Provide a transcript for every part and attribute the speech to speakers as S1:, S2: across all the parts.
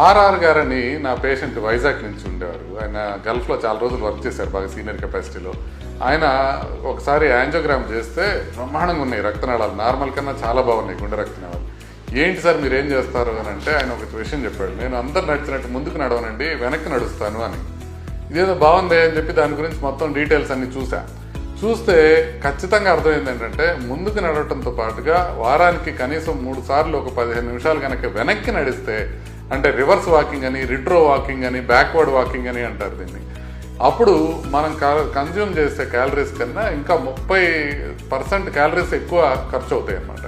S1: RR గారని నా patient Vizag నుంచి ఉండేవారు. ఆయన గల్ఫ్లో చాలా రోజులు వర్క్ చేశారు, బాగా సీనియర్ కెపాసిటీలో. ఆయన ఒకసారి యాంజియోగ్రామ్ చేస్తే బ్రహ్మాండంగా ఉన్నాయి రక్తనాళాలు, నార్మల్ కన్నా చాలా బాగున్నాయి గుండె రక్తనాళాలు. ఏంటి సార్ మీరు ఏం చేస్తారు అని అంటే ఆయన ఒక విషయం చెప్పాడు, నేను అందరు నడిచినట్టు ముందుకు నడవనండి, వెనక్కి నడుస్తాను అని. ఇదేదో బాగుంది అని చెప్పి దాని గురించి మొత్తం డీటెయిల్స్ అన్ని చూస్తే ఖచ్చితంగా అర్థమైంది ఏంటంటే, ముందుకు నడవటంతో పాటుగా వారానికి కనీసం 3 సార్లు ఒక 15 నిమిషాలు కనుక వెనక్కి నడిస్తే, అంటే రివర్స్ వాకింగ్ అని, రిట్రో వాకింగ్ అని, బ్యాక్వర్డ్ వాకింగ్ అని అంటారు దీన్ని. అప్పుడు మనం కన్జ్యూమ్ చేసే క్యాలరీస్ కన్నా ఇంకా 30% క్యాలరీస్ ఎక్కువ ఖర్చు అవుతాయి అన్నమాట.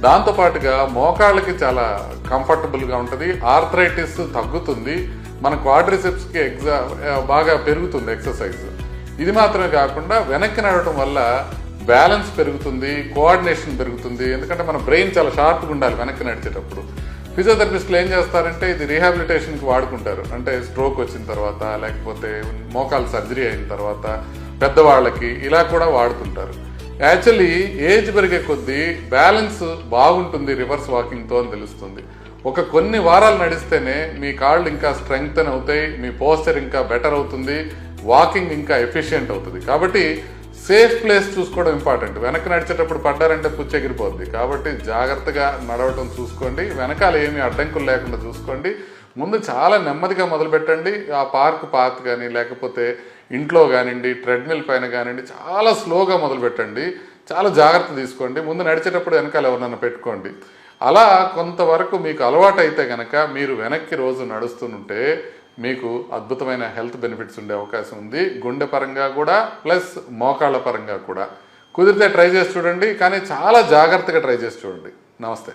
S1: దాంతోపాటుగా మోకాళ్ళకి చాలా కంఫర్టబుల్గా ఉంటుంది, ఆర్థరైటిస్ తగ్గుతుంది, మన క్వాడ్రిసెప్స్కి బాగా పెరుగుతుంది ఎక్సర్సైజ్. ఇది మాత్రమే కాకుండా వెనక్కి నడవటం వల్ల బ్యాలెన్స్ పెరుగుతుంది, కోఆర్డినేషన్ పెరుగుతుంది. ఎందుకంటే మన బ్రెయిన్ చాలా షార్ప్గా ఉండాలి వెనక్కి నడిచేటప్పుడు. ఫిజియోథెరపిస్టులు ఏం చేస్తారంటే ఇది రీహాబిలిటేషన్కి వాడుకుంటారు, అంటే స్ట్రోక్ వచ్చిన తర్వాత, లేకపోతే మోకాలు సర్జరీ అయిన తర్వాత, పెద్దవాళ్ళకి ఇలా కూడా వాడుతుంటారు. యాక్చువల్లీ ఏజ్ పెరిగే కొద్దీ బ్యాలెన్స్ బాగుంటుంది రివర్స్ వాకింగ్తో అని తెలుస్తుంది. కొన్ని వారాలు నడిస్తేనే మీ కాళ్ళు ఇంకా స్ట్రెంగ్తన్ అవుతాయి, మీ పోస్చర్ ఇంకా బెటర్ అవుతుంది, వాకింగ్ ఇంకా ఎఫిషియెంట్ అవుతుంది. కాబట్టి సేఫ్ ప్లేస్ చూసుకోవడం ఇంపార్టెంట్. వెనక్కి నడిచేటప్పుడు పడ్డారంటే పుచ్చెగిరిపోద్ది. కాబట్టి జాగ్రత్తగా నడవటం చూసుకోండి, వెనకాల ఏమీ అడ్డంకులు లేకుండా చూసుకోండి. ముందు చాలా నెమ్మదిగా మొదలుపెట్టండి. ఆ పాత్ కానీ లేకపోతే ఇంట్లో కానివ్వండి, ట్రెడ్మిల్ పైన కానివ్వండి, చాలా స్లోగా మొదలుపెట్టండి. చాలా జాగ్రత్త తీసుకోండి. ముందు నడిచేటప్పుడు వెనకాల ఎవరినైనా పెట్టుకోండి. అలా కొంతవరకు మీకు అలవాటు అయితే కనుక మీరు వెనక్కి రోజు నడుస్తుంటే మీకు అద్భుతమైన హెల్త్ బెనిఫిట్స్ ఉండే అవకాశం ఉంది, గుండె పరంగా కూడా ప్లస్ మోకాళ్ళ పరంగా కూడా. కుదిరితే ట్రై చేసి చూడండి, కానీ చాలా జాగ్రత్తగా ట్రై చేసి చూడండి. నమస్తే.